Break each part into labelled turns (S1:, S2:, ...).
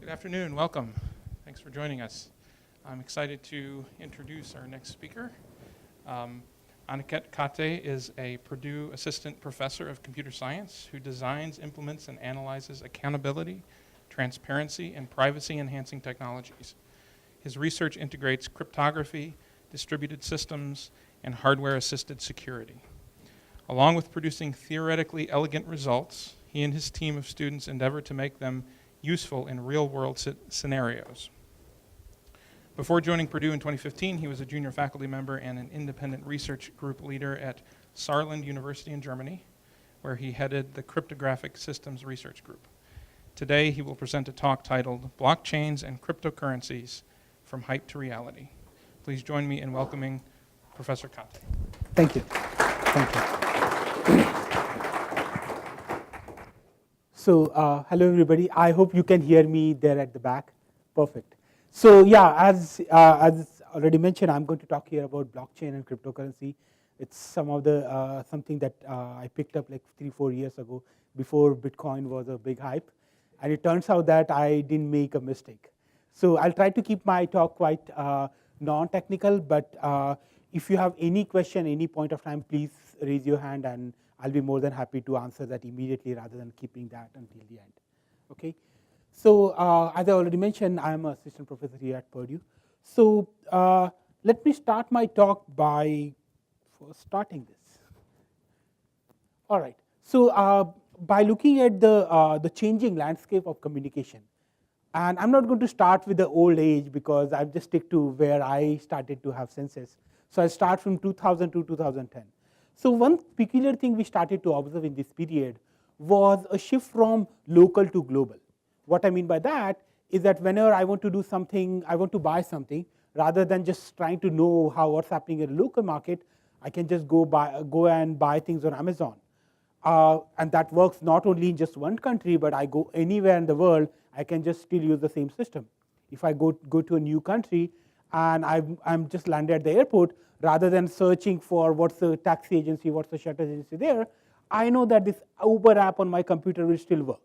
S1: Good afternoon, welcome. Thanks for joining us. I'm excited to introduce our next speaker. Aniket Kate is a Purdue Assistant Professor of Computer Science who designs, implements, and analyzes accountability, transparency, and privacy-enhancing technologies. His research integrates cryptography, distributed systems, and hardware-assisted security. Along with producing theoretically elegant results, he and his team of students endeavor to make them useful in real-world scenarios. Before joining Purdue in 2015, he was a junior faculty member and an independent research group leader at Saarland University in Germany, where he headed the Cryptographic Systems Research Group. Today, he will present a talk titled Blockchains and Cryptocurrencies from Hype to Reality. Please join me in welcoming Professor Kate.
S2: Thank you. Thank you. So, hello everybody. I hope you can hear me there at the back. Perfect. So, yeah, as already mentioned, I'm going to talk here about blockchain and cryptocurrency. It's something that I picked up like 3-4 years ago, before Bitcoin was a big hype, and it turns out that I didn't make a mistake. So, I'll try to keep my talk quite non-technical, but if you have any question, any point of time, please raise your hand, and I'll be more than happy to answer that immediately rather than keeping that until the end. Okay. So, as I already mentioned, I'm an assistant professor here at Purdue. So, let me start my talk by starting this. All right. So, by looking at the changing landscape of communication, and I'm not going to start with the old age because I'll just stick to where I started to have senses. So, I'll start from 2000 to 2010. So, one peculiar thing we started to observe in this period was a shift from local to global. What I mean by that is that whenever I want to do something, I want to buy something, rather than just trying to know what's happening in the local market, I can just go and buy things on Amazon. And that works not only in just one country, but I go anywhere in the world, I can just still use the same system. If I go to a new country and I'm just landed at the airport, rather than searching for what's the taxi agency, what's the shuttle agency there, I know that this Uber app on my computer will still work.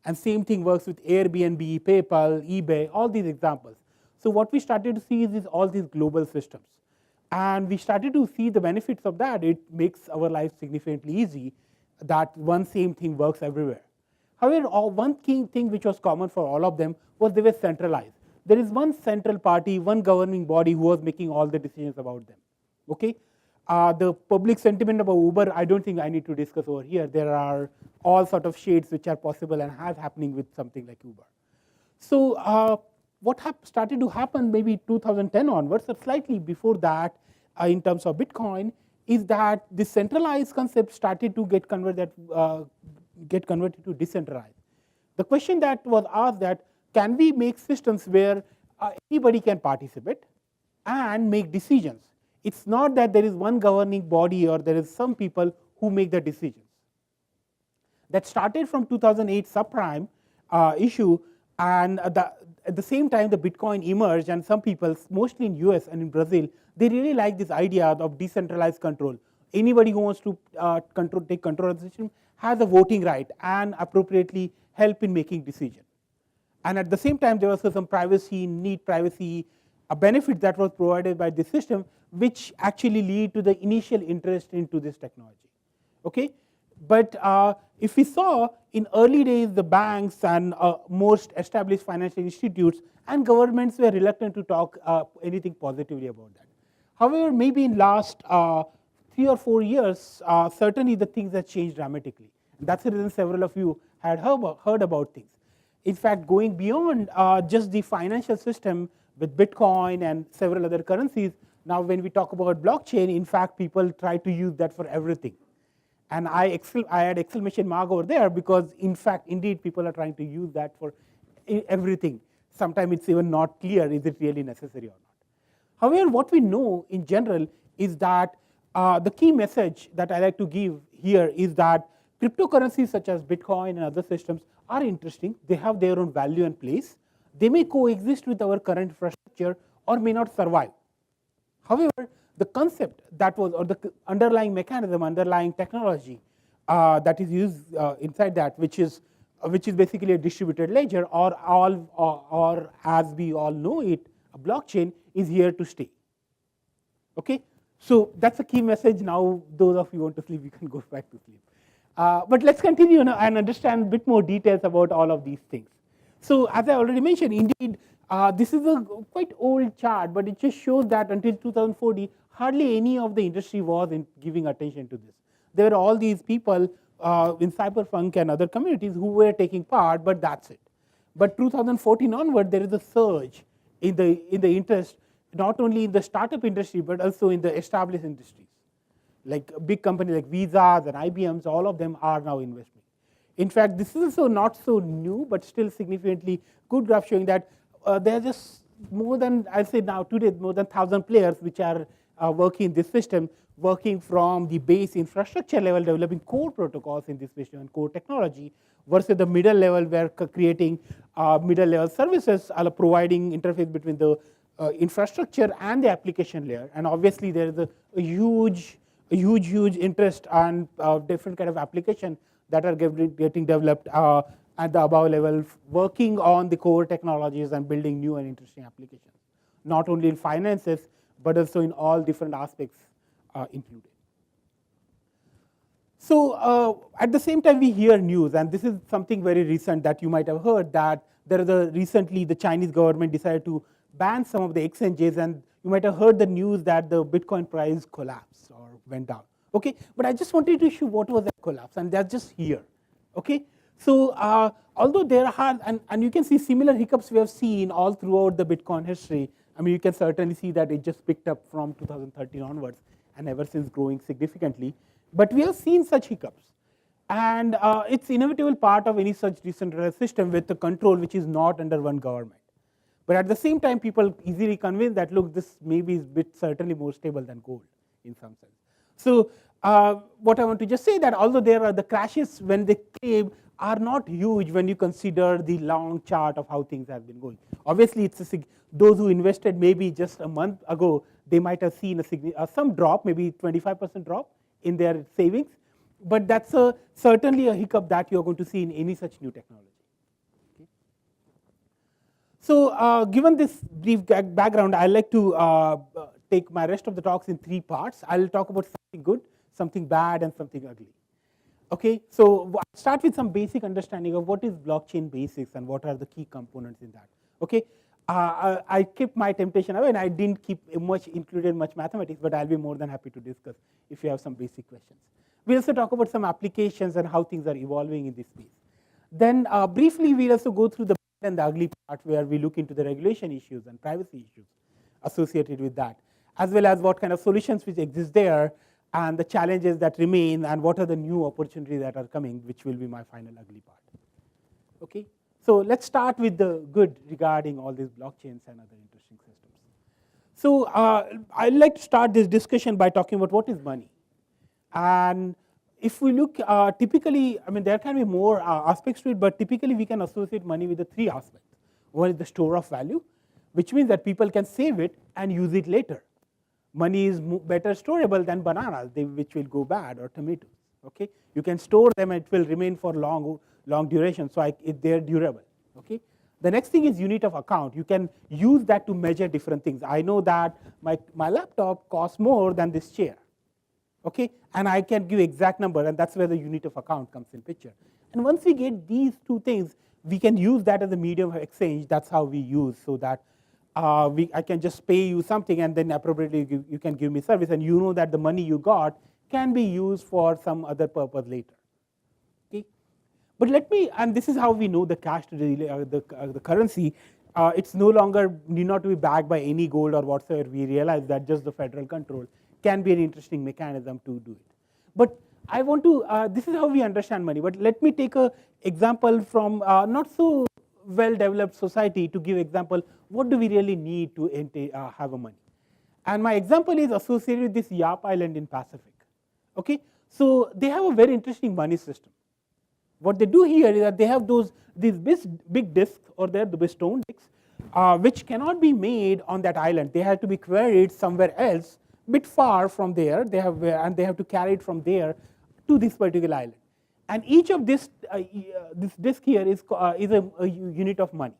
S2: And same thing works with Airbnb, PayPal, eBay, all these examples. So what we started to see is all these global systems. And we started to see the benefits of that. It makes our life significantly easy that one same thing works everywhere. However, one key thing which was common for all of them was they were centralized. There is one central party, one governing body who was making all the decisions about them. Okay? The public sentiment about Uber, I don't think I need to discuss over here. There are all sort of shades which are possible and have happening with something like Uber. So what started to happen maybe 2010 onwards, or slightly before that, in terms of Bitcoin, is that the centralized concept started to get converted to decentralized. The question that was asked that, can we make systems where anybody can participate and make decisions? It's not that there is one governing body or there is some people who make the decisions. That started from 2008 subprime issue, and at the same time the Bitcoin emerged, and some people, mostly in US and in Brazil, they really like this idea of decentralized control. Anybody who wants to take control of the system has a voting right and appropriately help in making decisions. And at the same time, there was some privacy, a benefit that was provided by this system, which actually lead to the initial interest into this technology. Okay? But if we saw in early days, the banks and most established financial institutes and governments were reluctant to talk anything positively about that. However, maybe in last 3 or 4 years, certainly the things have changed dramatically. And that's the reason several of you had heard about things. In fact, going beyond just the financial system with Bitcoin and several other currencies, now when we talk about blockchain, in fact, people try to use that for everything. And I had exclamation mark over there because, in fact, indeed, people are trying to use that for everything. Sometimes it's even not clear, is it really necessary or not. However, what we know in general is that the key message that I like to give here is that cryptocurrencies such as Bitcoin and other systems are interesting. They have their own value and place. They may coexist with our current infrastructure or may not survive. However, the concept that was, or the underlying mechanism, underlying technology that is used inside that, which is which is basically a distributed ledger, or as we all know it, a blockchain, is here to stay. Okay, so that's a key message. Now, those of you who want to sleep, you can go back to sleep. But let's continue and understand a bit more details about all of these things. So, as I already mentioned, indeed, this is a quite old chart, but it just shows that until 2040, hardly any of the industry was giving attention to this. There were all these people in cyberpunk and other communities who were taking part, but that's it. But 2014 onward, there is a surge in the interest, not only in the startup industry, but also in the established industries. Like a big company like Visas and IBMs, all of them are now investing. In fact, this is also not so new, but still significantly good graph showing that there are just more than, I'll say now today, more than 1,000 players which are working in this system, working from the base infrastructure level, developing core protocols in this system and core technology, versus the middle level where creating middle level services, providing interface between the infrastructure and the application layer. And obviously there is a huge interest on different kind of application that are getting developed at the above level, working on the core technologies and building new and interesting applications, not only in finances, but also in all different aspects included. So at the same time, we hear news, and this is something very recent that you might have heard, that there is recently the Chinese government decided to ban some of the exchanges, and you might have heard the news that the Bitcoin price collapsed or went down. Okay, but I just wanted to show what was that collapse, and that's just here. Okay, so although there are, and you can see similar hiccups we have seen all throughout the Bitcoin history. I mean, you can certainly see that it just picked up from 2013 onwards, and ever since growing significantly. But we have seen such hiccups, and it's inevitable part of any such decentralized system with the control which is not under one government. But at the same time, people easily convinced that, look, this maybe is certainly more stable than gold in some sense. So what I want to just say that although there are the crashes when they came are not huge when you consider the long chart of how things have been going. Obviously, it's those who invested maybe just a month ago, they might have seen some drop, maybe 25% drop in their savings. But that's certainly a hiccup that you're going to see in any such new technology. Okay. So given this brief background, I'd like to take my rest of the talks in 3 parts. I'll talk about something good, something bad, and something ugly. Okay, so I'll start with some basic understanding of what is blockchain basics and what are the key components in that. Okay, I kept my temptation away, and I didn't included much mathematics, but I'll be more than happy to discuss if you have some basic questions. We'll also talk about some applications and how things are evolving in this space. Then briefly, we'll also go through the bad and the ugly part where we look into the regulation issues and privacy issues associated with that, as well as what kind of solutions which exist there, and the challenges that remain, and what are the new opportunities that are coming, which will be my final ugly part. Okay, so let's start with the good regarding all these blockchains and other interesting systems. So I'd like to start this discussion by talking about what is money. And if we look typically, I mean, there can be more aspects to it, but typically we can associate money with the 3 aspects. One is the store of value, which means that people can save it and use it later. Money is better storable than bananas, which will go bad, or tomatoes. Okay, you can store them and it will remain for long duration, so they're durable. Okay, the next thing is unit of account. You can use that to measure different things. I know that my laptop costs more than this chair. Okay, and I can give exact number, and that's where the unit of account comes in picture. And once we get these 2 things, we can use that as a medium of exchange. That's how we use, so that I can just pay you something, and then appropriately you can give me service, and you know that the money you got can be used for some other purpose later. Okay, but and this is how we know the cash today, the currency. It's no longer need not to be backed by any gold or whatsoever. We realize that just the federal control can be an interesting mechanism to do it. But I want to. This is how we understand money. But let me take an example from not so well-developed society to give example, what do we really need to have a money? And my example is associated with this Yap Island in Pacific. Okay, so they have a very interesting money system. What they do here is that they have these big discs, or the stone discs, which cannot be made on that island. They have to be quarried somewhere else, bit far from there. They have to carry it from there to this particular island. And each of this disk here is a unit of money.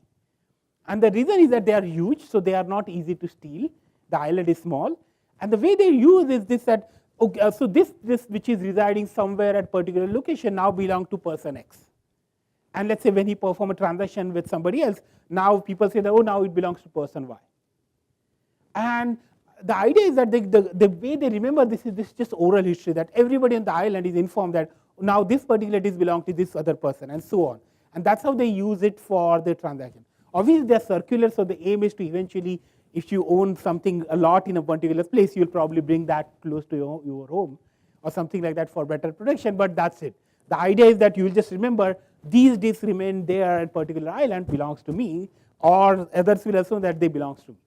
S2: And the reason is that they are huge, so they are not easy to steal. The island is small. And the way they use is this that, okay, so this which is residing somewhere at particular location now belongs to person X. And let's say when he perform a transaction with somebody else, now people say that, oh, now it belongs to person Y. And the idea is that the way they remember this is just oral history, that everybody on the island is informed that now this particular disk belongs to this other person, and so on. And that's how they use it for the transaction. Obviously, they're circular, so the aim is to eventually, if you own something a lot in a particular place, you'll probably bring that close to your home or something like that for better protection, but that's it. The idea is that you'll just remember these disks remain there at particular island, belongs to me, or others will assume that they belongs to me.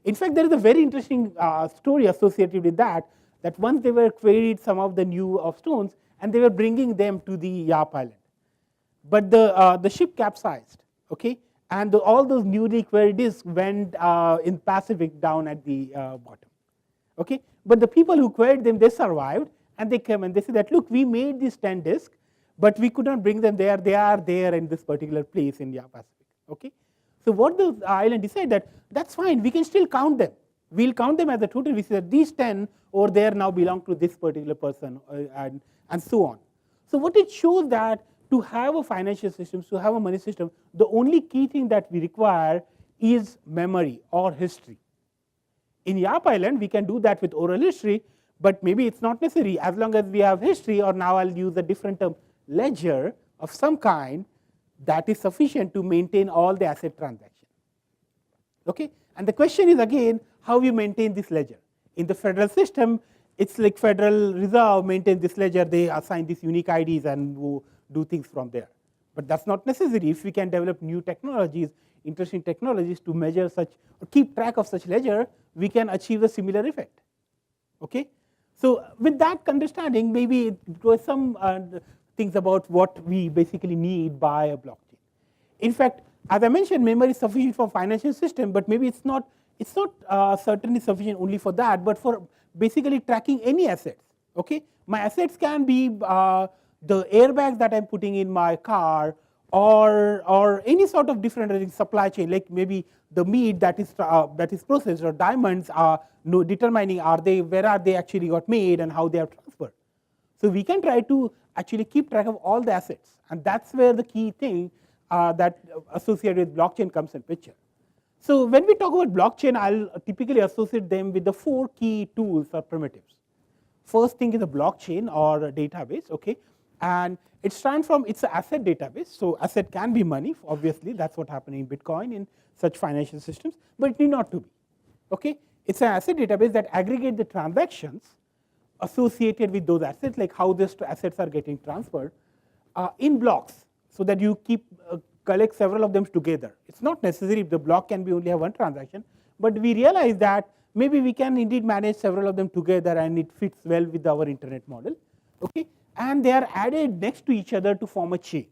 S2: In fact, there is a very interesting story associated with that once they were queried some of the new of stones, and they were bringing them to the Yap Island. But the ship capsized, okay? And all those newly queried disks went in Pacific down at the bottom, okay? But the people who queried them, they survived, and they came and they said that, look, we made these 10 disks, but we could not bring them there. They are there in this particular place in Yap Pacific, okay? So what the island decided that, that's fine, we can still count them. We'll count them as a total. We say that these 10 over there now belong to this particular person, and so on. So what it shows that to have a financial system, to have a money system, the only key thing that we require is memory or history. In Yap Island, we can do that with oral history, but maybe it's not necessary as long as we have history, or now I'll use a different term, ledger of some kind that is sufficient to maintain all the asset transactions. Okay? And the question is again, how you maintain this ledger. In the federal system, it's like Federal Reserve maintains this ledger, they assign these unique IDs and do things from there. But that's not necessary. If we can develop new technologies, interesting technologies to measure such, or keep track of such ledger, we can achieve a similar effect. Okay? So with that understanding, maybe it was some things about what we basically need by a blockchain. In fact, as I mentioned, memory is sufficient for financial system, but maybe it's not certainly sufficient only for that, but for basically tracking any assets. Okay, my assets can be the airbags that I'm putting in my car, or any sort of different supply chain, like maybe the meat that is processed, or diamonds are determining where are they actually got made and how they are transferred. So we can try to actually keep track of all the assets, and that's where the key thing that associated with blockchain comes in picture. So when we talk about blockchain, I'll typically associate them with the 4 key tools or primitives. First thing is a blockchain or a database, okay? And it's an asset database, so asset can be money, obviously, that's what happened in Bitcoin in such financial systems, but it need not to be, okay? It's an asset database that aggregate the transactions associated with those assets, like how these assets are getting transferred in blocks, so that you collect several of them together. It's not necessary, the block can be only have one transaction, but we realize that maybe we can indeed manage several of them together, and it fits well with our internet model, okay? And they are added next to each other to form a chain.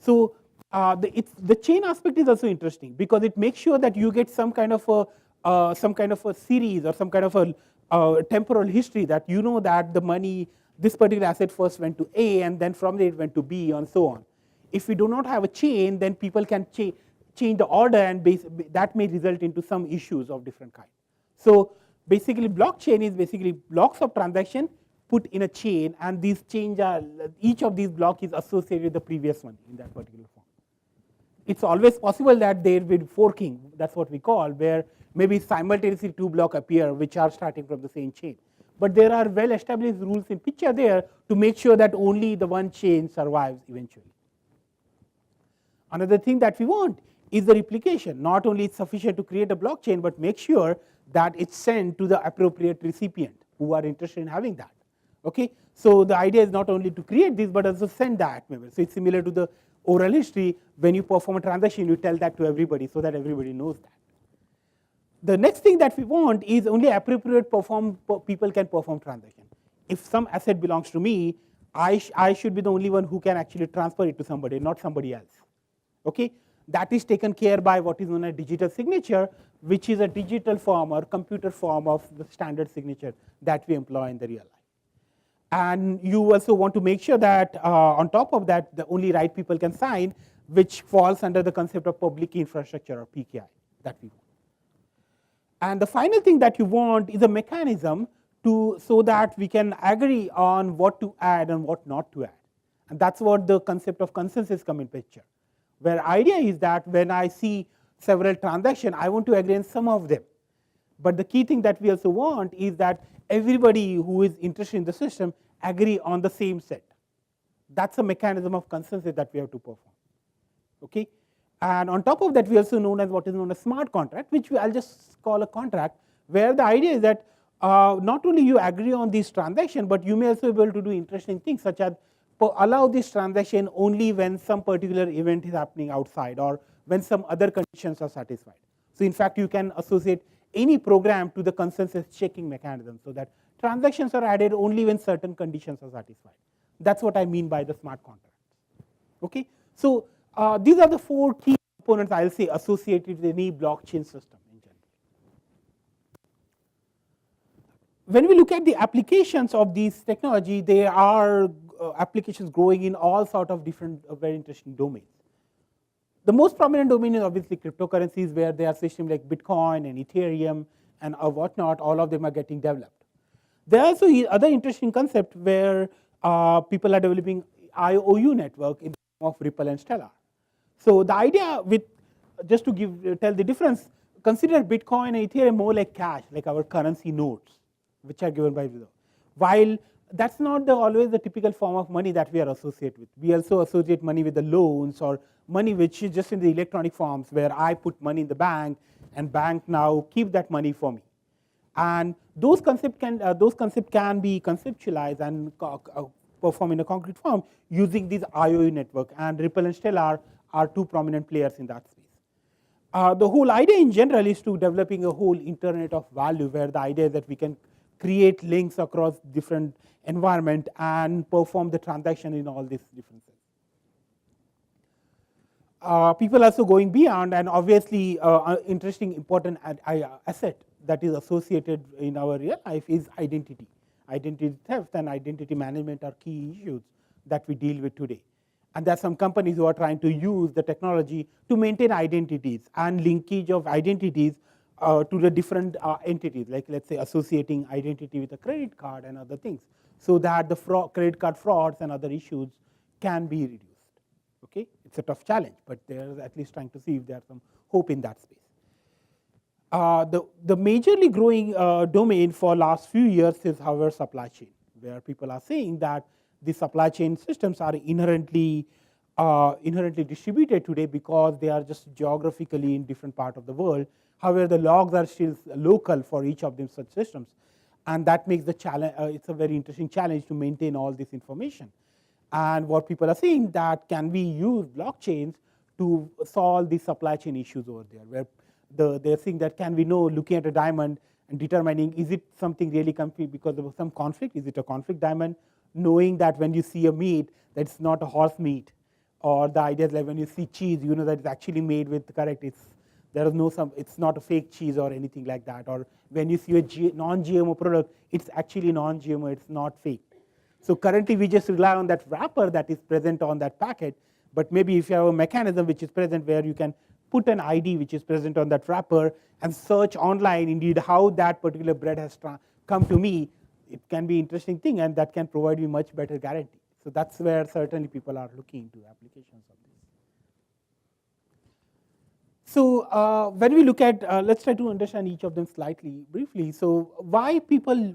S2: So the chain aspect is also interesting, because it makes sure that you get some kind of a series, or some kind of a temporal history, that you know that the money, this particular asset first went to A, and then from there it went to B, and so on. If we do not have a chain, then people can change the order, and that may result into some issues of different kind. So basically, blockchain is basically blocks of transaction put in a chain, and these each of these blocks is associated with the previous one in that particular form. It's always possible that there will be forking, that's what we call, where maybe simultaneously 2 blocks appear which are starting from the same chain. But there are well established rules in picture there to make sure that only the one chain survives eventually. Another thing that we want is the replication. Not only it's sufficient to create a blockchain, but make sure that it's sent to the appropriate recipient who are interested in having that. Okay, so the idea is not only to create this, but also send that. So it's similar to the oral history. When you perform a transaction, you tell that to everybody so that everybody knows that. The next thing that we want is only appropriate people can perform transaction. If some asset belongs to me, I should be the only one who can actually transfer it to somebody, not somebody else. Okay, that is taken care by what is known as digital signature, which is a digital form or computer form of the standard signature that we employ in the real life. And you also want to make sure that on top of that, the only right people can sign, which falls under the concept of public infrastructure or PKI that we want. And the final thing that you want is a mechanism so that we can agree on what to add and what not to add. And that's what the concept of consensus come in picture. Where idea is that when I see several transactions, I want to agree on some of them. But the key thing that we also want is that everybody who is interested in the system agree on the same set. That's a mechanism of consensus that we have to perform. Okay? And on top of that, we also known as what is known as smart contract, which I'll just call a contract, where the idea is that not only you agree on this transaction, but you may also be able to do interesting things such as allow this transaction only when some particular event is happening outside or when some other conditions are satisfied. So in fact, you can associate any program to the consensus checking mechanism so that transactions are added only when certain conditions are satisfied. That's what I mean by the smart contract. Okay? So these are the 4 key components I'll say associated with any blockchain system in general. When we look at the applications of these technology, there are applications growing in all sort of different very interesting domains. The most prominent domain is obviously cryptocurrencies, where there are systems like Bitcoin and Ethereum and whatnot. All of them are getting developed. There are also other interesting concepts where people are developing IOU network in the form of Ripple and Stellar. So the idea with, just to tell the difference, consider Bitcoin and Ethereum more like cash, like our currency notes, which are given by Reserve. While that's not always the typical form of money that we are associated with. We also associate money with the loans or money which is just in the electronic forms, where I put money in the bank and bank now keep that money for me. And those concepts can be conceptualized and perform in a concrete form using this IOU network. And Ripple and Stellar are 2 prominent players in that space. The whole idea in general is to developing a whole internet of value, where the idea is that we can create links across different environment and perform the transaction in all these different things. People are also going beyond, and obviously interesting important asset that is associated in our real life is identity. Identity theft and identity management are key issues that we deal with today. And there are some companies who are trying to use the technology to maintain identities and linkage of identities to the different entities, like let's say associating identity with a credit card and other things, so that the credit card frauds and other issues can be reduced. Okay, it's a tough challenge, but they're at least trying to see if there's some hope in that space. The majorly growing domain for last few years is, however, supply chain, where people are saying that the supply chain systems are inherently distributed today because they are just geographically in different parts of the world. However, the logs are still local for each of them such systems, and that makes the challenge. It's a very interesting challenge to maintain all this information. And what people are saying, that can we use blockchains to solve the supply chain issues over there, where they're saying that can we know, looking at a diamond and determining is it something really because of some conflict, is it a conflict diamond, knowing that when you see a meat that's not a horse meat, or the idea is like when you see cheese, you know that it's actually made with correct, it's not a fake cheese or anything like that, or when you see a non-GMO product, it's actually non-GMO, it's not fake. So currently we just rely on that wrapper that is present on that packet, but maybe if you have a mechanism which is present where you can put an ID which is present on that wrapper and search online indeed how that particular bread has come to me, it can be an interesting thing, and that can provide you much better guarantee. So that's where certainly people are looking into applications of this. So when we look at, let's try to understand each of them slightly briefly. So why people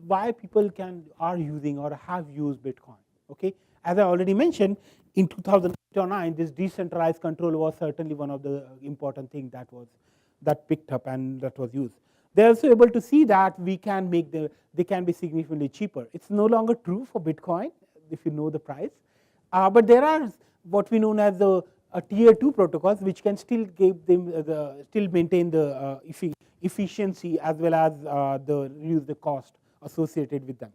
S2: are using or have used Bitcoin? Okay, as I already mentioned, in 2008 or 9, this decentralized control was certainly one of the important things that picked up and that was used. They're also able to see that they can be significantly cheaper. It's no longer true for Bitcoin if you know the price, but there are what we know as the tier 2 protocols which can still give them still maintain the efficiency as well as reduce the cost associated with them.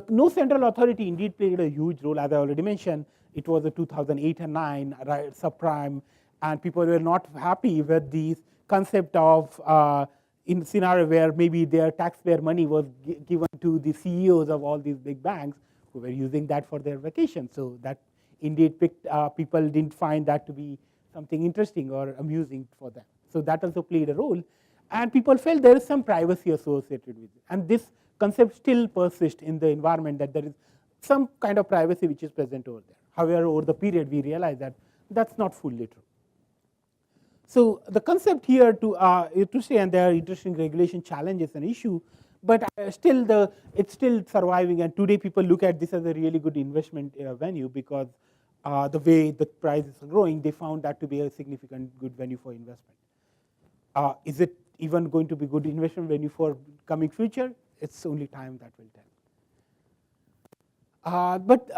S2: No central authority indeed played a huge role, as I already mentioned. It was the 2008 and 9 subprime, and people were not happy with the concept of in scenario where maybe their taxpayer money was given to the CEOs of all these big banks, who were using that for their vacation. So that indeed people didn't find that to be something interesting or amusing for them. So that also played a role. And people felt there is some privacy associated with it. And this concept still persists in the environment, that there is some kind of privacy which is present over there. However, over the period, we realized that that's not fully true. So the concept here to say, and there are interesting regulation challenges and issue, but it's still surviving. And today people look at this as a really good investment venue, because the way the prices are growing, they found that to be a significant good venue for investment. Is it even going to be good investment venue for coming future? It's only time that will tell. But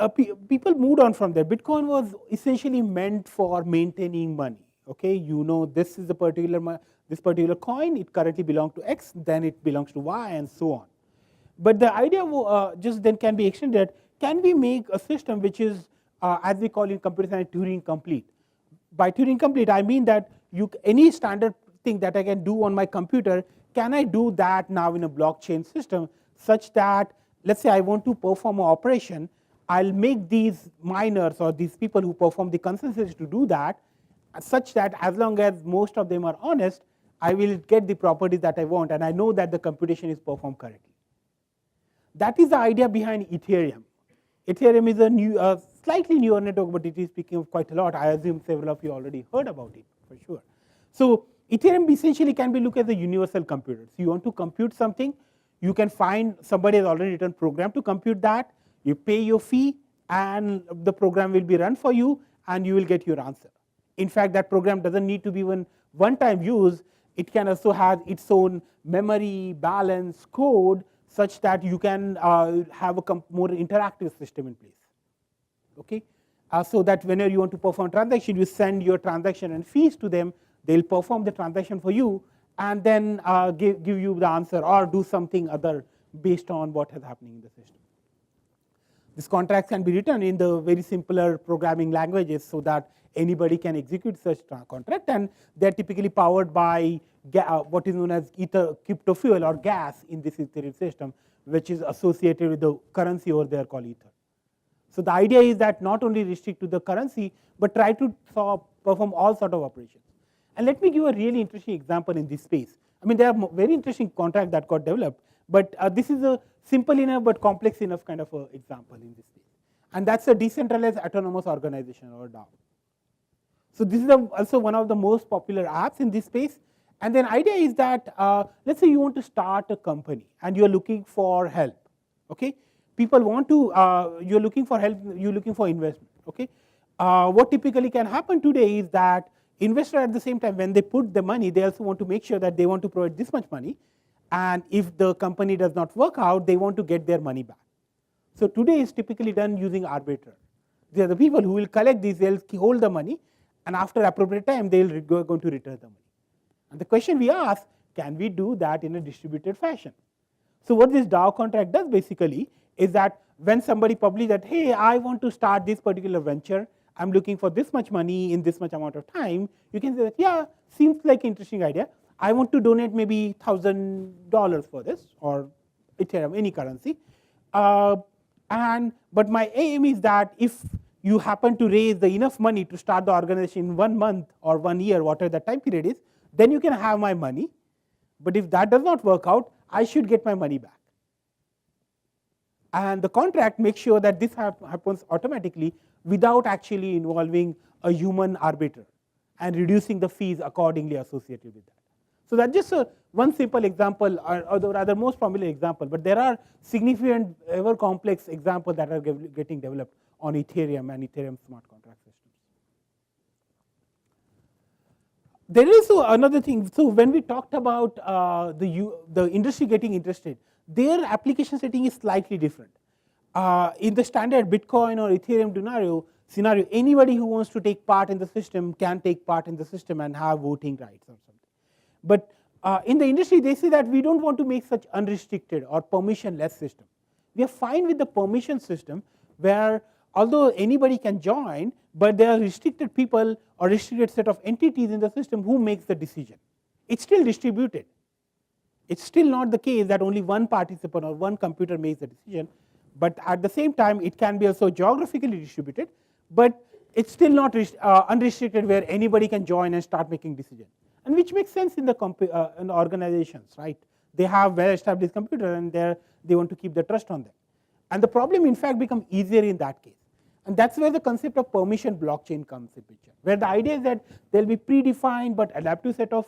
S2: people moved on from there. Bitcoin was essentially meant for maintaining money. Okay, this is this particular coin. It currently belongs to X, then it belongs to Y, and so on. But the idea just then can be extended. Can we make a system which is, as we call in computer science, Turing complete? By Turing complete, I mean that any standard thing that I can do on my computer, can I do that now in a blockchain system, such that, let's say I want to perform an operation, I'll make these miners or these people who perform the consensus to do that, such that as long as most of them are honest, I will get the properties that I want, and I know that the computation is performed correctly. That is the idea behind Ethereum. Ethereum is a slightly newer network, but it is speaking of quite a lot. I assume several of you already heard about it, for sure. So Ethereum essentially can be looked as a universal computer. So you want to compute something, you can find somebody has already written a program to compute that, you pay your fee, and the program will be run for you, and you will get your answer. In fact, that program doesn't need to be one-time use. It can also have its own memory, balance, code, such that you can have a more interactive system in place. Okay, so that whenever you want to perform transaction, you send your transaction and fees to them. They'll perform the transaction for you, and then give you the answer or do something other based on what is happening in the system. This contract can be written in the very simpler programming languages, so that anybody can execute such contract, and they're typically powered by what is known as crypto fuel or gas in this Ethereum system, which is associated with the currency over there called Ether. So the idea is that not only restrict to the currency, but try to perform all sort of operations. And let me give a really interesting example in this space. I mean, there are very interesting contracts that got developed, but this is a simple enough but complex enough kind of a example in this space. And that's a decentralized autonomous organization, or DAO. So this is also one of the most popular apps in this space. And then idea is that, let's say you want to start a company and you're looking for help. Okay, people want to, you're looking for help, you're looking for investment. Okay, what typically can happen today is that investor at the same time, when they put the money, they also want to make sure that they want to provide this much money. And if the company does not work out, they want to get their money back. So today is typically done using arbiter. They are the people who will collect these, they'll hold the money, and after appropriate time, they'll going to return the money. And the question we ask, can we do that in a distributed fashion? So what this DAO contract does basically is that when somebody publishes that, hey, I want to start this particular venture, I'm looking for this much money in this much amount of time, you can say that, yeah, seems like an interesting idea. I want to donate maybe $1,000 for this, or Ethereum, any currency. But my aim is that if you happen to raise enough money to start the organization in 1 month or 1 year, whatever the time period is, then you can have my money. But if that does not work out, I should get my money back. And the contract makes sure that this happens automatically without actually involving a human arbiter and reducing the fees accordingly associated with that. So that's just one simple example, or the rather most prominent example. But there are significant, ever complex examples that are getting developed on Ethereum and Ethereum smart contract systems. There is another thing. So when we talked about the industry getting interested, their application setting is slightly different. In the standard Bitcoin or Ethereum scenario, anybody who wants to take part in the system can take part in the system and have voting rights or something. But in the industry, they say that we don't want to make such unrestricted or permissionless system. We are fine with the permission system, where although anybody can join, but there are restricted people or restricted set of entities in the system who makes the decision. It's still distributed. It's still not the case that only one participant or one computer makes the decision, But at the same time, it can be also geographically distributed, but it's still not unrestricted where anybody can join and start making decisions. And which makes sense in in organizations, right? They have well-established computers and they want to keep the trust on them. And the problem, in fact, becomes easier in that case. And that's where the concept of permission blockchain comes in picture, where the idea is that there'll be predefined but adaptive set of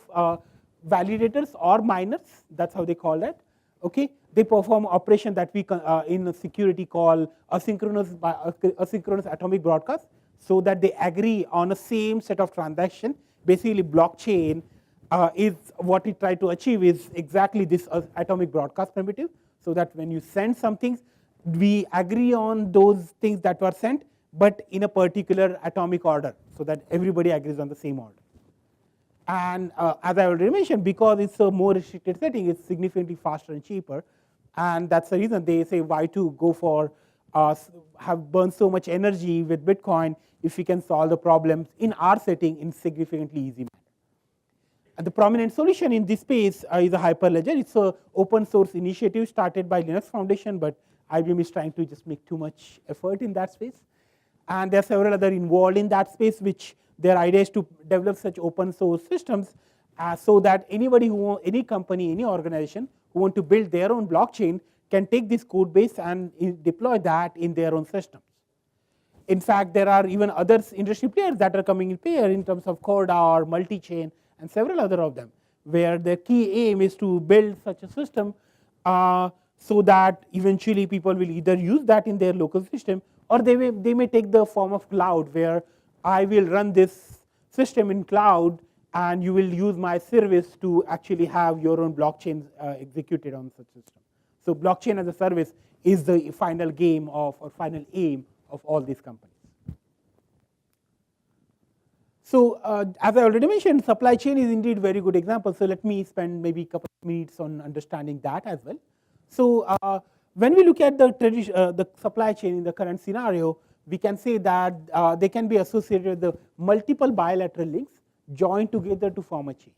S2: validators or miners, that's how they call it. Okay, they perform operation that we in security call asynchronous atomic broadcast, so that they agree on a same set of transaction. Basically, blockchain is what it try to achieve is exactly this atomic broadcast primitive, so that when you send something, we agree on those things that were sent, but in a particular atomic order, so that everybody agrees on the same order. And as I already mentioned, because it's a more restricted setting, it's significantly faster and cheaper. And that's the reason they say why to go for have burned so much energy with Bitcoin if we can solve the problems in our setting in significantly easy manner. And the prominent solution in this space is a Hyperledger. It's an open source initiative started by Linux Foundation, but IBM is trying to just make too much effort in that space. And there are several other involved in that space, which their idea is to develop such open source systems so that anybody any company, any organization who want to build their own blockchain can take this code base and deploy that in their own systems. In fact, there are even other industry players that are coming in here in terms of Corda or multi-chain and several other of them, where their key aim is to build such a system so that eventually people will either use that in their local system, or they may take the form of cloud, where I will run this system in cloud and you will use my service to actually have your own blockchain executed on such system. So blockchain as a service is the final game of, or final aim of all these companies. So as I already mentioned, supply chain is indeed a very good example. So let me spend maybe a couple of minutes on understanding that as well. So when we look at the supply chain in the current scenario, we can say that they can be associated with the multiple bilateral links joined together to form a chain.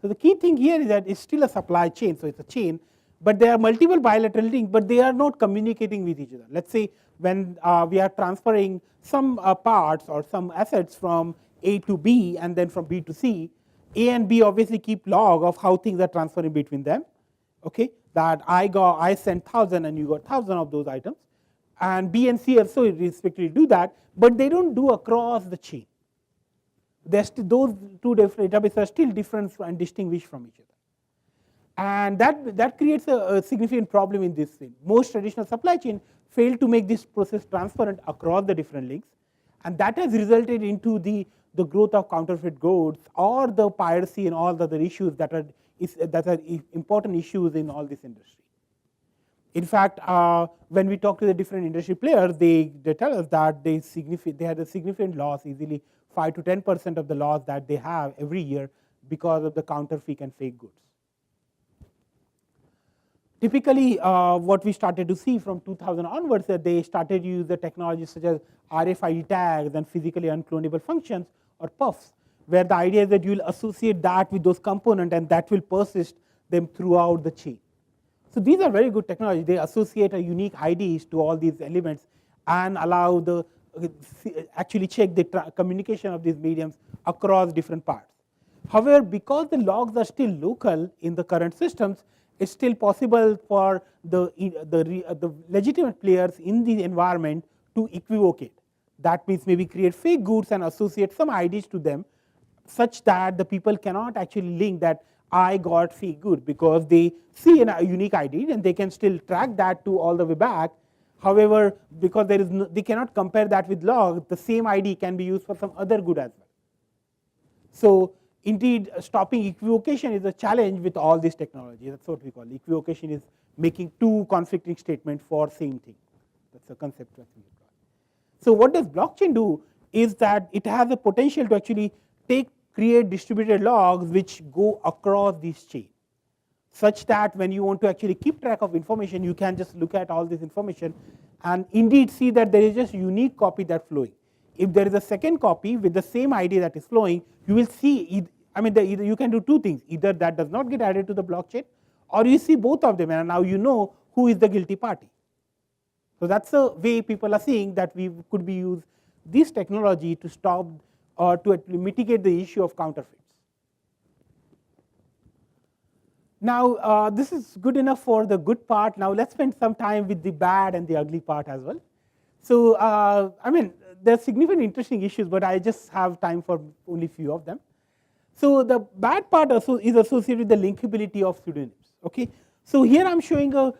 S2: So the key thing here is that it's still a supply chain, so it's a chain, but there are multiple bilateral links, but they are not communicating with each other. Let's say when we are transferring some parts or some assets from A to B and then from B to C, A and B obviously keep log of how things are transferring between them. Okay, that I sent 1,000 and you got 1,000 of those items, and B and C also respectively do that, but they don't do across the chain. Those two different databases are still different and distinguished from each other. And that creates a significant problem in this thing. Most traditional supply chain fail to make this process transparent across the different links, and that has resulted into the growth of counterfeit goods or the piracy and all the other issues that are important issues in all this industry. In fact, when we talk to the different industry players, they tell us that they had a significant loss, easily 5 to 10% of the loss that they have every year because of the counterfeit and fake goods. Typically, what we started to see from 2000 onwards, that they started to use the technologies such as RFID tags and physically unclonable functions, or PUFs, where the idea is that you will associate that with those components and that will persist them throughout the chain. So these are very good technology. They associate a unique IDs to all these elements and allow actually check the communication of these mediums across different parts. However, because the logs are still local in the current systems, it's still possible for the legitimate players in the environment to equivocate. That means maybe create fake goods and associate some IDs to them, such that the people cannot actually link that I got fake good, because they see a unique ID and they can still track that to all the way back. However, because they cannot compare that with log, the same ID can be used for some other good as well. So indeed, stopping equivocation is a challenge with all this technology. That's what we call it. Equivocation is making two conflicting statements for same thing. That's a concept that we apply. So what does blockchain do is that it has the potential to actually create distributed logs which go across this chain, such that when you want to actually keep track of information, you can just look at all this information and indeed see that there is just a unique copy that's flowing. If there is a second copy with the same ID that is flowing, you will see, you can do two things. Either that does not get added to the blockchain, or you see both of them, and now you know who is the guilty party. So that's the way people are seeing that we could be use this technology to stop or to mitigate the issue of counterfeits. Now, this is good enough for the good part. Now, let's spend some time with the bad and the ugly part as well. So, I mean, there's significant interesting issues, but I just have time for only few of them. So, the bad part also is associated with the linkability of pseudonyms. Okay, so here I'm showing a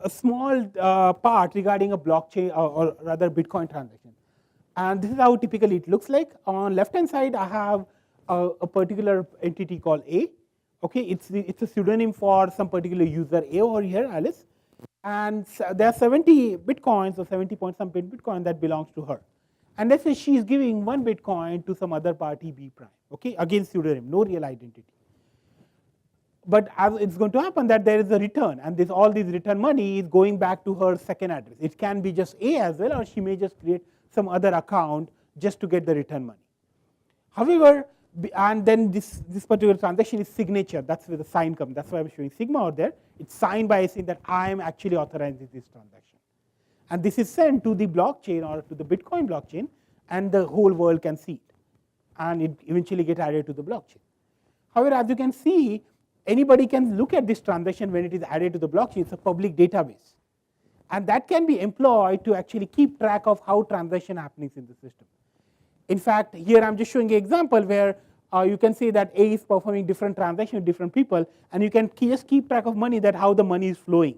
S2: small part regarding a blockchain or rather Bitcoin transaction, and this is how typically it looks like. On left hand side, I have a particular entity called A. Okay, it's a pseudonym for some particular user A over here, Alice, and there are 70 bitcoins or 70 point something bitcoin that belongs to her, and let's say she is giving 1 bitcoin to some other party B prime. Okay, again pseudonym, no real identity. But as it's going to happen that there is a return, and all this return money is going back to her second address. It can be just A as well, or she may just create some other account just to get the return money. However, and then this particular transaction is signature. That's where the sign comes. That's why I'm showing sigma out there. It's signed by saying that I am actually authorizing this transaction, and this is sent to the blockchain or to the Bitcoin blockchain, and the whole world can see it, and it eventually get added to the blockchain. However, as you can see, anybody can look at this transaction when it is added to the blockchain. It's a public database, and that can be employed to actually keep track of how transaction happenings in the system. In fact, here I'm just showing an example where you can see that A is performing different transactions with different people, and you can just keep track of money, that how the money is flowing.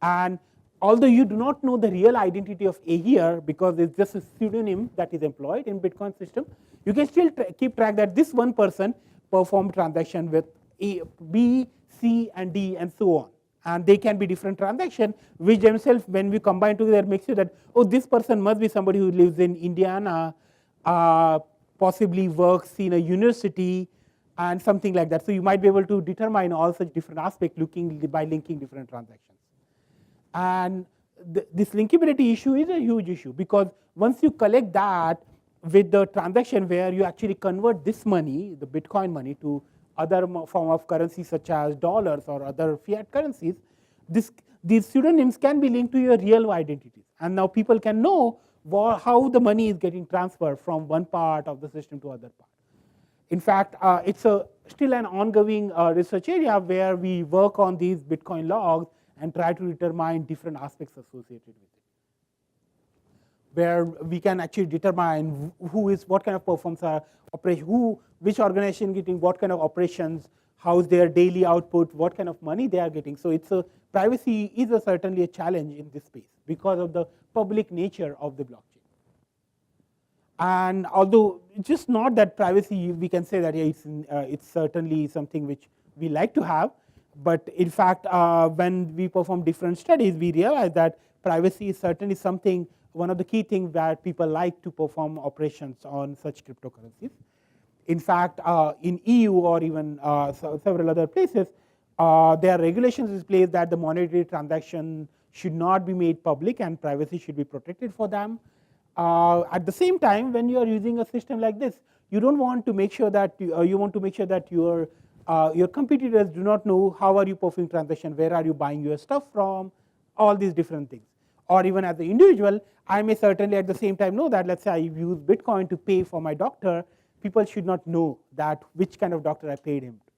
S2: And although you do not know the real identity of A here, because it's just a pseudonym that is employed in Bitcoin system, you can still keep track that this one person performed transaction with A, B, C, and D, and so on. And they can be different transactions, which themselves, when we combine together, makes sure that, oh, this person must be somebody who lives in Indiana, possibly works in a university, and something like that. So you might be able to determine all such different aspects by linking different transactions. And this linkability issue is a huge issue, because once you collect that with the transaction where you actually convert this money, the Bitcoin money, to other form of currency such as dollars or other fiat currencies, these pseudonyms can be linked to your real identities. And now people can know how the money is getting transferred from one part of the system to other part. In fact, it's still an ongoing research area where we work on these Bitcoin logs and try to determine different aspects associated with it, where we can actually determine what kind of performance are operation, which organization getting what kind of operations, how's their daily output, what kind of money they are getting. So privacy is certainly a challenge in this space because of the public nature of the blockchain. And although it's just not that privacy, we can say that it's certainly something which we like to have, but in fact, when we perform different studies, we realize that privacy is certainly something, one of the key things that people like to perform operations on such cryptocurrencies. In fact, in EU or even several other places, there are regulations in place that the monetary transaction should not be made public and privacy should be protected for them. At the same time, when you are using a system like this, you don't want to make sure that you want to make sure that your competitors do not know how are you performing transaction, where are you buying your stuff from, all these different things. Or even as an individual, I may certainly at the same time know that, let's say I use Bitcoin to pay for my doctor, people should not know that which kind of doctor I paid him to.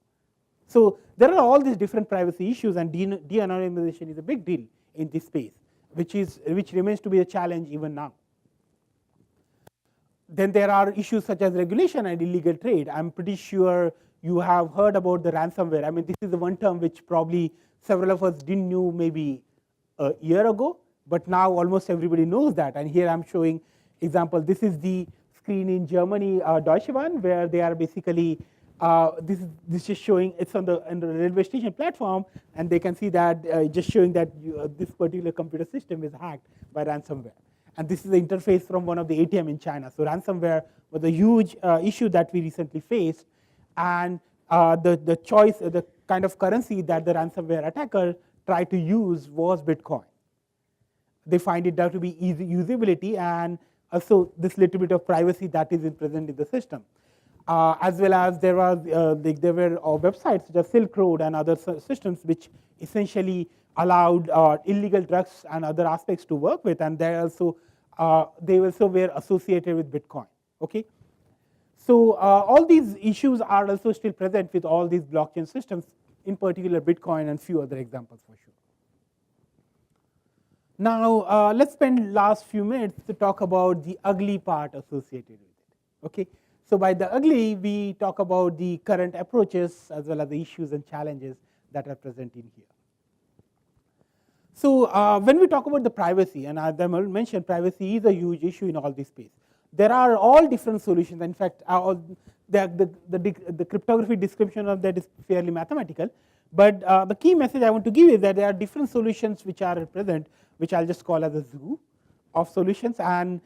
S2: So there are all these different privacy issues, and de-anonymization is a big deal in this space, which remains to be a challenge even now. Then there are issues such as regulation and illegal trade. I'm pretty sure you have heard about the ransomware. I mean, this is the one term which probably several of us didn't know maybe a year ago, but now almost everybody knows that. And here I'm showing example. This is the screen in Germany, Deutsche Bahn, where they are basically this is showing it's on the railway station platform, and they can see that just showing that this particular computer system is hacked by ransomware. And this is the interface from one of the ATM in China. So ransomware was a huge issue that we recently faced, and the choice, the kind of currency that the ransomware attacker tried to use was Bitcoin. They find it to be easy usability and also this little bit of privacy that is present in the system. As well as there were websites such as Silk Road and other systems which essentially allowed illegal drugs and other aspects to work with, and they also were associated with Bitcoin. Okay, so all these issues are also still present with all these blockchain systems, in particular Bitcoin and few other examples for sure. Now let's spend last few minutes to talk about the ugly part associated with it. Okay, so by the ugly we talk about the current approaches as well as the issues and challenges that are present in here. So when we talk about the privacy, and as I mentioned, privacy is a huge issue in all this space. There are all different solutions. In fact, the cryptography description of that is fairly mathematical. But the key message I want to give is that there are different solutions which are present, which I'll just call as a zoo of solutions, and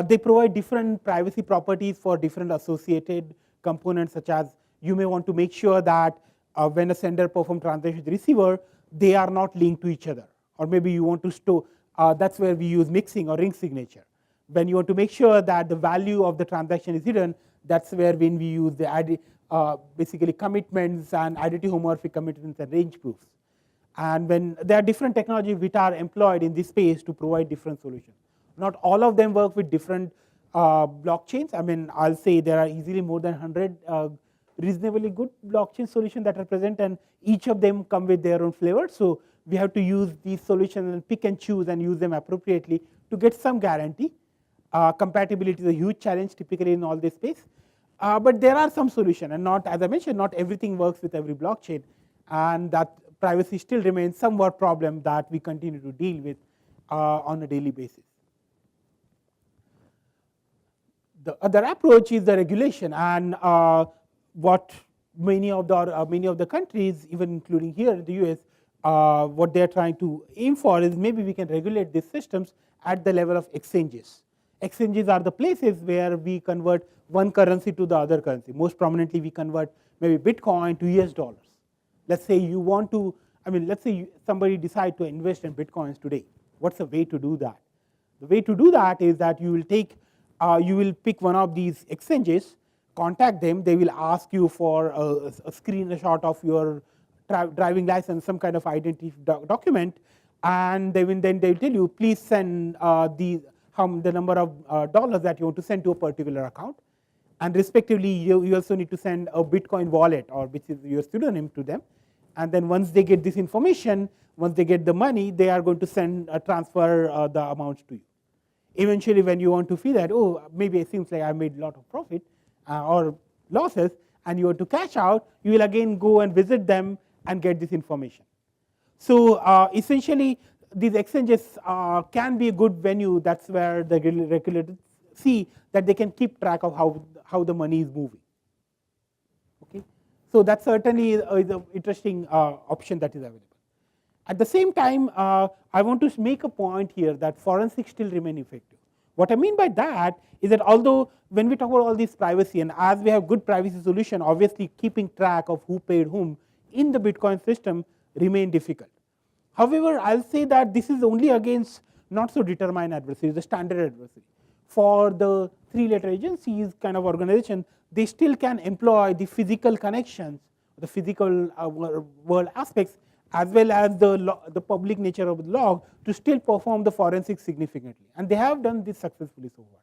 S2: they provide different privacy properties for different associated components, such as you may want to make sure that when a sender performs transaction with the receiver, they are not linked to each other. Or maybe you want to store, that's where we use mixing or ring signature. When you want to make sure that the value of the transaction is hidden, that's where when we use the basically commitments and identity homomorphic commitments and range proofs. And when there are different technologies which are employed in this space to provide different solutions. Not all of them work with different blockchains. I mean, I'll say there are easily more than 100 reasonably good blockchain solutions that are present, and each of them come with their own flavor. So we have to use these solutions and pick and choose and use them appropriately to get some guarantee. Compatibility is a huge challenge typically in all this space. But there are some solutions, and not, as I mentioned, not everything works with every blockchain, and that privacy still remains somewhat problem that we continue to deal with on a daily basis. The other approach is the regulation, and what many of the countries, even including here in the US, what they're trying to aim for is maybe we can regulate these systems at the level of exchanges. Exchanges are the places where we convert one currency to the other currency. Most prominently, we convert maybe Bitcoin to US dollars. Let's say you want to, let's say somebody decide to invest in Bitcoins today. What's the way to do that? The way to do that is that you will pick one of these exchanges, contact them. They will ask you for a screenshot of your driving license, some kind of identity document, and they'll tell you, please send the number of dollars that you want to send to a particular account, and respectively you also need to send a Bitcoin wallet, or which is your pseudonym, to them. And then once they get this information, once they get the money, they are going to transfer the amounts to you. Eventually, when you want to feel that, oh, maybe it seems like I made a lot of profit or losses, and you want to cash out, you will again go and visit them and get this information. So essentially, these exchanges can be a good venue. That's where the regulators see that they can keep track of how the money is moving. Okay, so that certainly is an interesting option that is available. At the same time, I want to make a point here that forensics still remain effective. What I mean by that is that although when we talk about all this privacy, and as we have good privacy solution, obviously keeping track of who paid whom in the Bitcoin system remain difficult. However, I'll say that this is only against not so determined adversaries, the standard adversary. For the three-letter agencies kind of organization, they still can employ the physical connections, the physical world aspects, as well as the public nature of the log to still perform the forensics significantly. And they have done this successfully so far.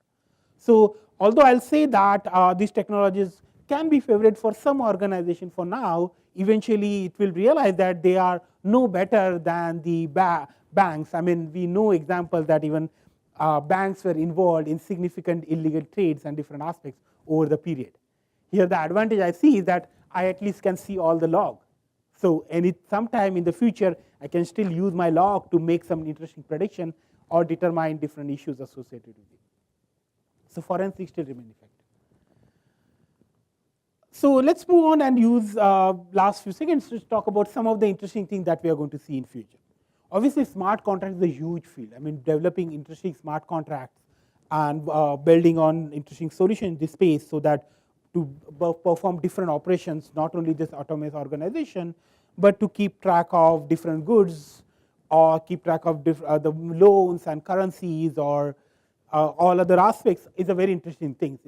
S2: So although I'll say that these technologies can be favored for some organization for now, eventually it will realize that they are no better than the banks. I mean, we know examples that even banks were involved in significant illegal trades and different aspects over the period. Here the advantage I see is that I at least can see all the log. So sometime in the future, I can still use my log to make some interesting prediction or determine different issues associated with it. So forensics still remain effective. So let's move on and use last few seconds to talk about some of the interesting things that we are going to see in future. Obviously, smart contracts is a huge field. I mean, developing interesting smart contracts and building on interesting solutions in this space so that to perform different operations, not only this autonomous organization, but to keep track of different goods or keep track of the loans and currencies or all other aspects is a very interesting thing.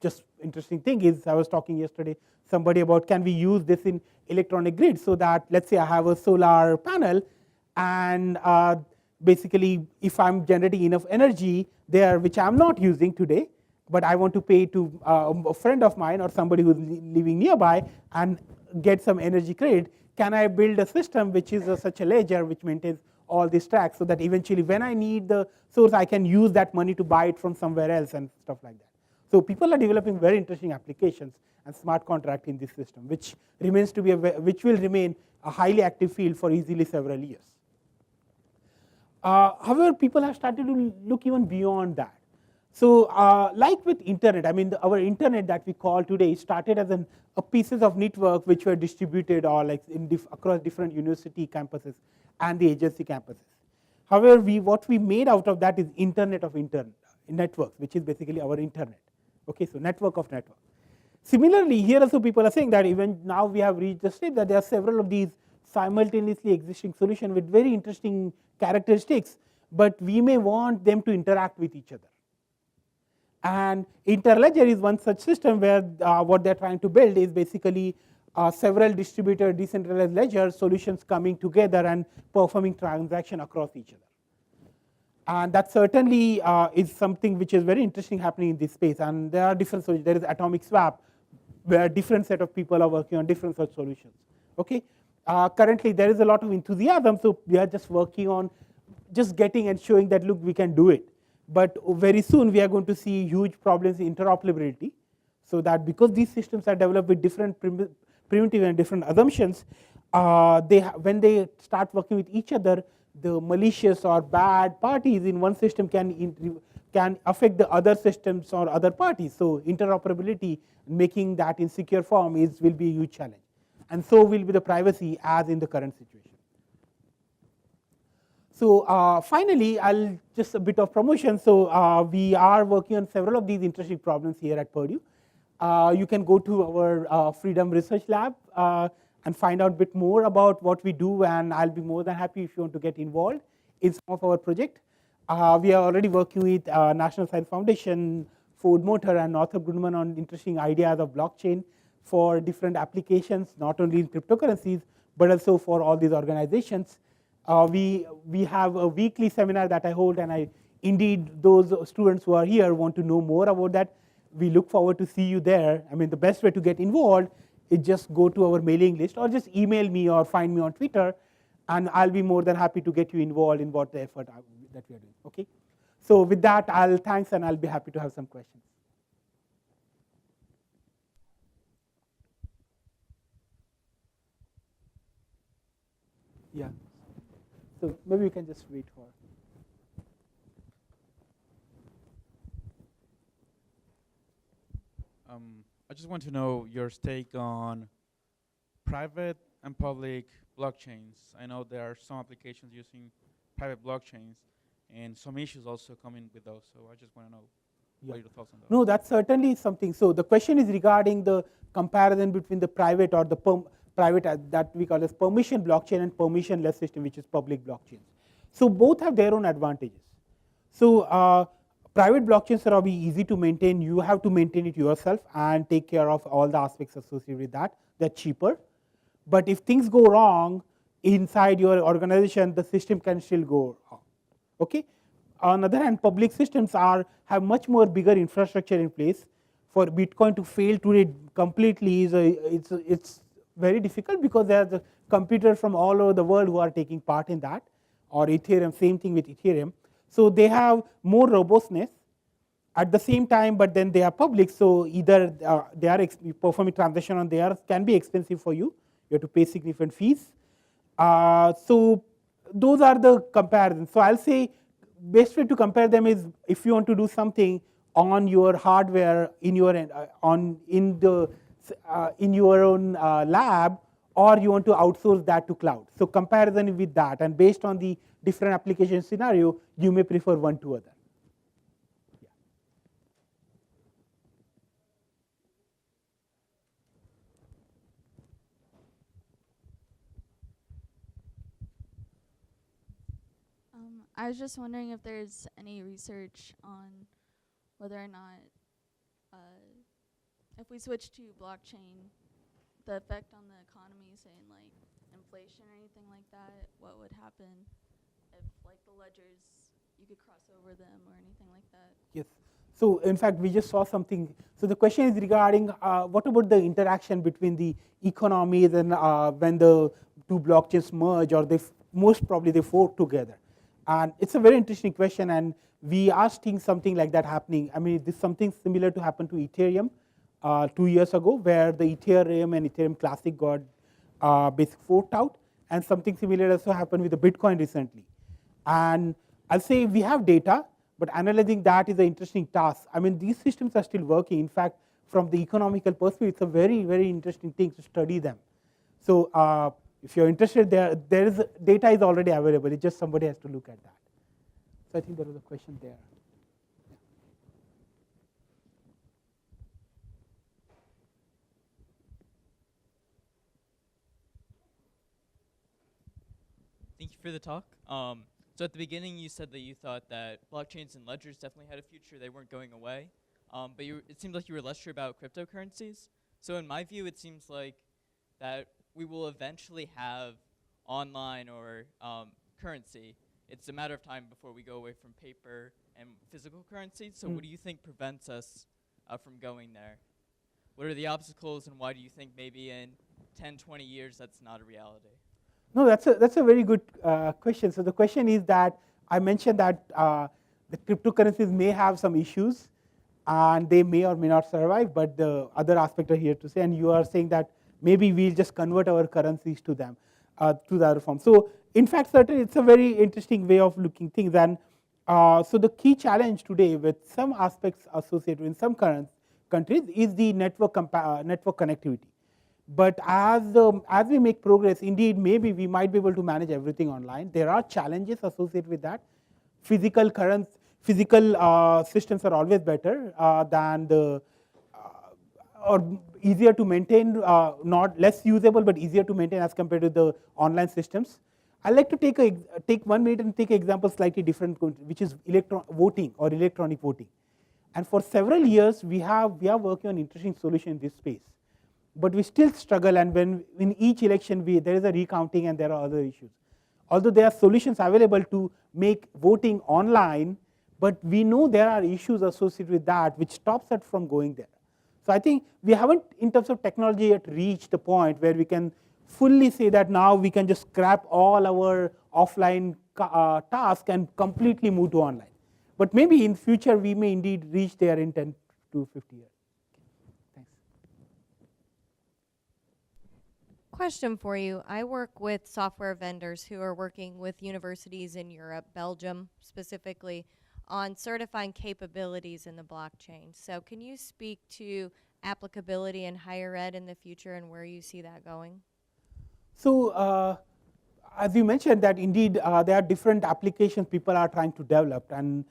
S2: Just interesting thing is, I was talking yesterday somebody about can we use this in electronic grid so that let's say I have a solar panel and basically if I'm generating enough energy there, which I'm not using today, but I want to pay to a friend of mine or somebody who's living nearby and get some energy credit, can I build a system which is such a ledger which maintains all these tracks so that eventually when I need the source, I can use that money to buy it from somewhere else and stuff like that. So people are developing very interesting applications and smart contract in this system, which remains to be which will remain a highly active field for easily several years. However, people have started to look even beyond that. So like with internet, I mean our internet that we call today started as a pieces of network which were distributed or like across different university campuses and the agency campuses. However, what we made out of that is internet of networks, which is basically our internet. Okay, so network of networks. Similarly, here also people are saying that even now we have reached the state that there are several of these simultaneously existing solutions with very interesting characteristics, but we may want them to interact with each other. And Interledger is one such system where what they're trying to build is basically several distributed decentralized ledger solutions coming together and performing transaction across each other. And that certainly is something which is very interesting happening in this space. And there are different solutions. There is atomic swap, where a different set of people are working on different such solutions. Okay. Currently, there is a lot of enthusiasm, so we are just working on just getting and showing that look, we can do it. But very soon, we are going to see huge problems in interoperability. So that because these systems are developed with different primitive and different assumptions, when they start working with each other, the malicious or bad parties in one system can affect the other systems or other parties. So interoperability, making that in secure form will be a huge challenge. And so will be the privacy as in the current situation. So finally, I'll just a bit of promotion. So we are working on several of these interesting problems here at Purdue. You can go to our Freedom Research Lab and find out a bit more about what we do, and I'll be more than happy if you want to get involved in some of our project. We are already working with National Science Foundation, Ford Motor, and Northrop Grumman on interesting ideas of blockchain for different applications, not only in cryptocurrencies, but also for all these organizations. We have a weekly seminar that I hold, and indeed those students who are here want to know more about that. We look forward to see you there. I mean, the best way to get involved is just go to our mailing list or just email me or find me on Twitter, and I'll be more than happy to get you involved in what the effort that we are doing. Okay. So with that, thanks, and I'll be happy to have some questions. Yeah. So maybe you can just wait for.
S3: I just want to know your take on private and public blockchains. I know there are some applications using private blockchains and some issues also coming with those. So I just want to know what are your thoughts on that.
S2: No, that's certainly something. So the question is regarding the comparison between the private or the private that we call as permission blockchain and permissionless system, which is public blockchains. So both have their own advantages. So private blockchains are be easy to maintain. You have to maintain it yourself and take care of all the aspects associated with that. They're cheaper. But if things go wrong inside your organization, the system can still go wrong. Okay. On the other hand, public systems have much more bigger infrastructure in place. For Bitcoin to fail today completely it's very difficult because there are computers from all over the world who are taking part in that, or Ethereum, same thing with Ethereum. So they have more robustness at the same time, but then they are public. So either they are performing transaction on theirs can be expensive for you. You have to pay significant fees. So those are the comparisons. So I'll say best way to compare them is if you want to do something on your hardware in your in your own lab, or you want to outsource that to cloud. So comparison with that, and based on the different application scenario, you may prefer one to other.
S4: I was just wondering if there's any research on whether or not if we switch to blockchain, the effect on the economy, saying like inflation or anything like that, what would happen if like the ledgers, you could cross over them or anything like that?
S2: Yes. So in fact, we just saw something. So the question is regarding what about the interaction between the economies and when the two blockchains merge, or most probably they fork together. And it's a very interesting question, and we are seeing something like that happening. I mean, this something similar to happen to Ethereum 2 years ago, where the Ethereum and Ethereum Classic got basically forked out, and something similar also happened with the Bitcoin recently. And I'll say we have data, but analyzing that is an interesting task. I mean, these systems are still working. In fact, from the economical perspective, it's a very, very interesting thing to study them. So if you're interested, there is data is already available. It's just somebody has to look at that. So I think there was a question there.
S5: Thank you for the talk. So at the beginning, you said that you thought that blockchains and ledgers definitely had a future. They weren't going away. But it seemed like you were less sure about cryptocurrencies. So in my view, it seems like that we will eventually have online or currency. It's a matter of time before we go away from paper and physical currency. So what do you think prevents us from going there? What are the obstacles, and why do you think maybe in 10, 20 years that's not a reality?
S2: No, that's a very good question. So the question is that I mentioned that the cryptocurrencies may have some issues, and they may or may not survive. But the other aspect are here to say, and you are saying that maybe we'll just convert our currencies to them, to the other form. So in fact, certainly it's a very interesting way of looking things. And so the key challenge today with some aspects associated in some countries is the network connectivity. But as we make progress, indeed, maybe we might be able to manage everything online. There are challenges associated with that. Physical systems are always better than or easier to maintain, not less usable, but easier to maintain as compared to the online systems. I'd like to take 1 minute and take an example slightly different, which is voting or electronic voting. And for several years, we are working on interesting solution in this space. But we still struggle, and when in each election there is a recounting and there are other issues. Although there are solutions available to make voting online, but we know there are issues associated with that which stops us from going there. So I think we haven't, in terms of technology, yet reached the point where we can fully say that now we can just scrap all our offline tasks and completely move to online. But maybe in future we may indeed reach there in 10 to 50 years.
S6: Question for you. I work with software vendors who are working with universities in Europe, Belgium specifically, on certifying capabilities in the blockchain. So can you speak to applicability in higher ed in the future and where you see that going?
S2: So as you mentioned that indeed there are different applications people are trying to develop, and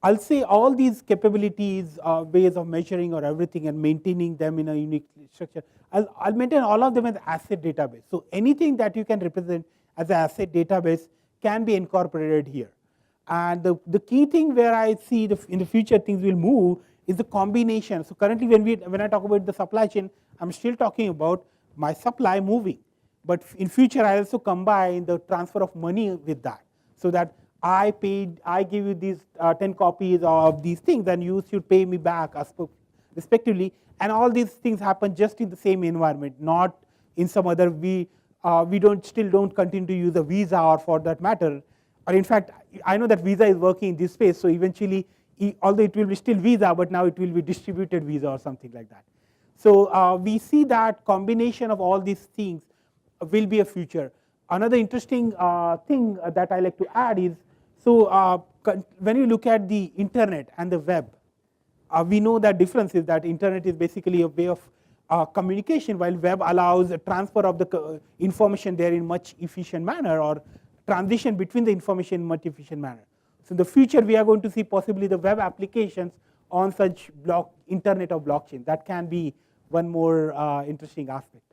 S2: I'll say all these capabilities, ways of measuring or everything and maintaining them in a unique structure, I'll maintain all of them as asset database. So anything that you can represent as an asset database can be incorporated here. And the key thing where I see in the future things will move is the combination. So currently when I talk about the supply chain, I'm still talking about my supply moving. But in future I also combine the transfer of money with that, so that I give you these 10 copies of these things, and you should pay me back respectively. And all these things happen just in the same environment, not in some other. We still don't continue to use a Visa, or for that matter, or in fact, I know that Visa is working in this space. So eventually, although it will be still Visa, but now it will be distributed Visa or something like that. So we see that combination of all these things will be a future. Another interesting thing that I like to add is, so when you look at the internet and the web, we know that difference is that internet is basically a way of communication, while web allows a transfer of the information there in much efficient manner, or transition between the information in much efficient manner. So in the future, we are going to see possibly the web applications on such internet of blockchain. That can be one more interesting aspect.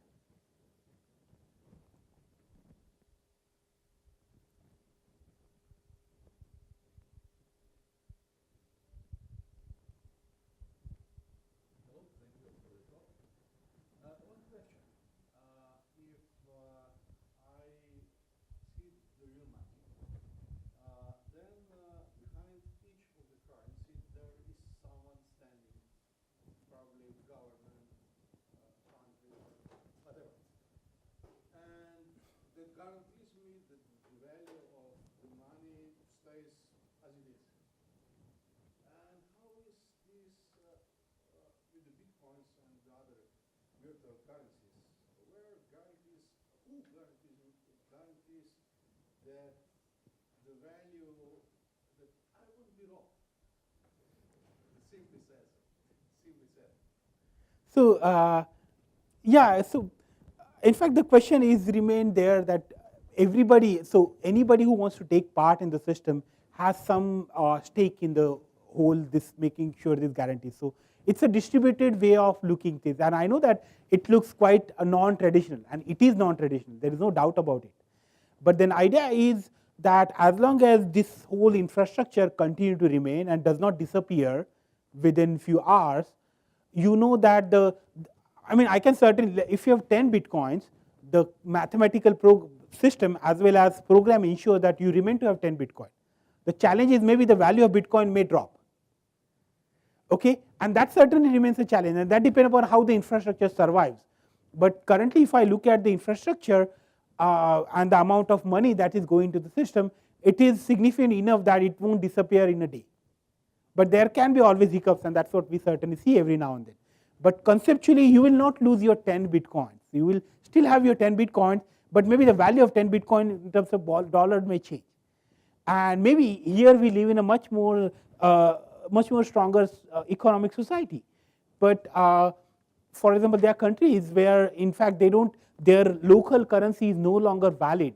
S7: currencies, where guarantees, who guarantees that the value, that I wouldn't be wrong. Simply says, simply said.
S2: So yeah, so in fact the question is remain there that everybody, so anybody who wants to take part in the system has some stake in the whole, this making sure this guarantee. So it's a distributed way of looking things, and I know that it looks quite non-traditional, and it is non-traditional, there is no doubt about it. But then idea is that as long as this whole infrastructure continue to remain and does not disappear within few hours, you know that I can certainly, if you have 10 bitcoins, the mathematical system as well as program ensure that you remain to have 10 bitcoin. The challenge is maybe the value of bitcoin may drop. Okay, and that certainly remains a challenge, and that depends upon how the infrastructure survives. But currently, if I look at the infrastructure and the amount of money that is going to the system, it is significant enough that it won't disappear in a day. But there can be always hiccups, and that's what we certainly see every now and then. But conceptually, you will not lose your 10 bitcoins. You will still have your 10 bitcoins, but maybe the value of 10 bitcoin in terms of dollar may change. And maybe here we live in a much more stronger economic society. But for example, there are countries where in fact their local currency is no longer valid,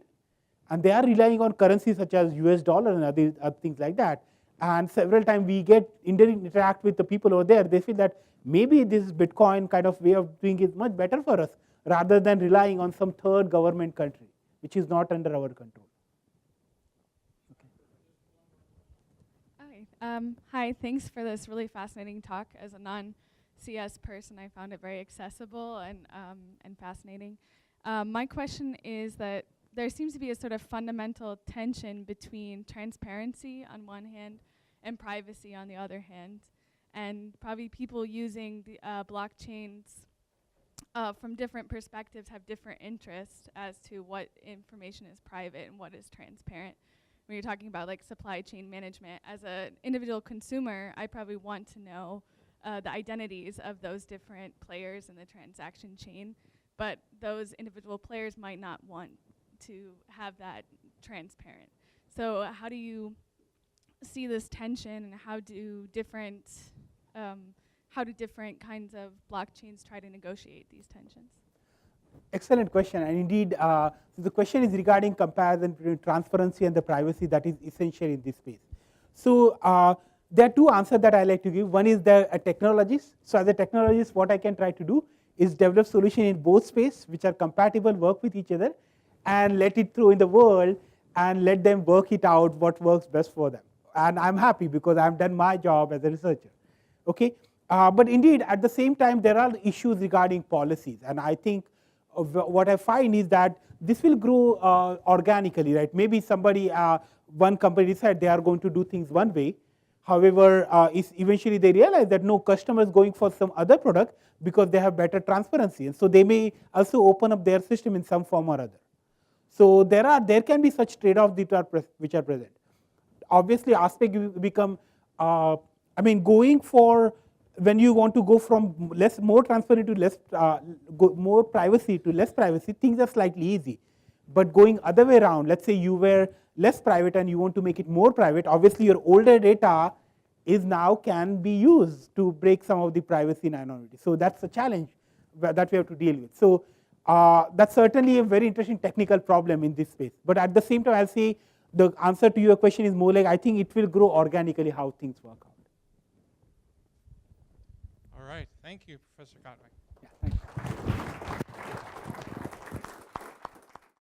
S2: and they are relying on currencies such as US dollar and other things like that. And several times we interact with the people over there, they feel that maybe this Bitcoin kind of way of doing is much better for us rather than relying on some third government country, which is not under our control.
S8: Hi, thanks for this really fascinating talk. As a non-CS person, I found it very accessible and fascinating. My question is that there seems to be a sort of fundamental tension between transparency on one hand and privacy on the other hand. And probably people using the blockchains from different perspectives have different interests as to what information is private and what is transparent. When you're talking about like supply chain management, as an individual consumer, I probably want to know the identities of those different players in the transaction chain, but those individual players might not want to have that transparent. So how do you see this tension, and how do different kinds of blockchains try to negotiate these tensions?
S2: Excellent question, and indeed, so the question is regarding comparison between transparency and the privacy that is essential in this space. So there are two answers that I like to give. One is the technologies. So as a technologist, what I can try to do is develop solutions in both space which are compatible, work with each other, and let it through in the world and let them work it out what works best for them. And I'm happy because I've done my job as a researcher. Okay, but indeed, at the same time, there are issues regarding policies, and I think what I find is that this will grow organically, right? Maybe somebody, one company said they are going to do things one way. However, eventually they realize that no, customer is going for some other product because they have better transparency, and so they may also open up their system in some form or other. So there can be such trade-offs which are present. Obviously, aspect become, going for, when you want to go from more transparent to more privacy to less privacy, things are slightly easy. But going other way around, let's say you were less private and you want to make it more private, obviously your older data can be used to break some of the privacy and anonymity. So that's a challenge that we have to deal with. So that's certainly a very interesting technical problem in this space. But at the same time, I'll say the answer to your question is more like, I think it will grow organically how things work out.
S1: All right. Thank you, Professor Kotway.
S2: Yeah, thanks.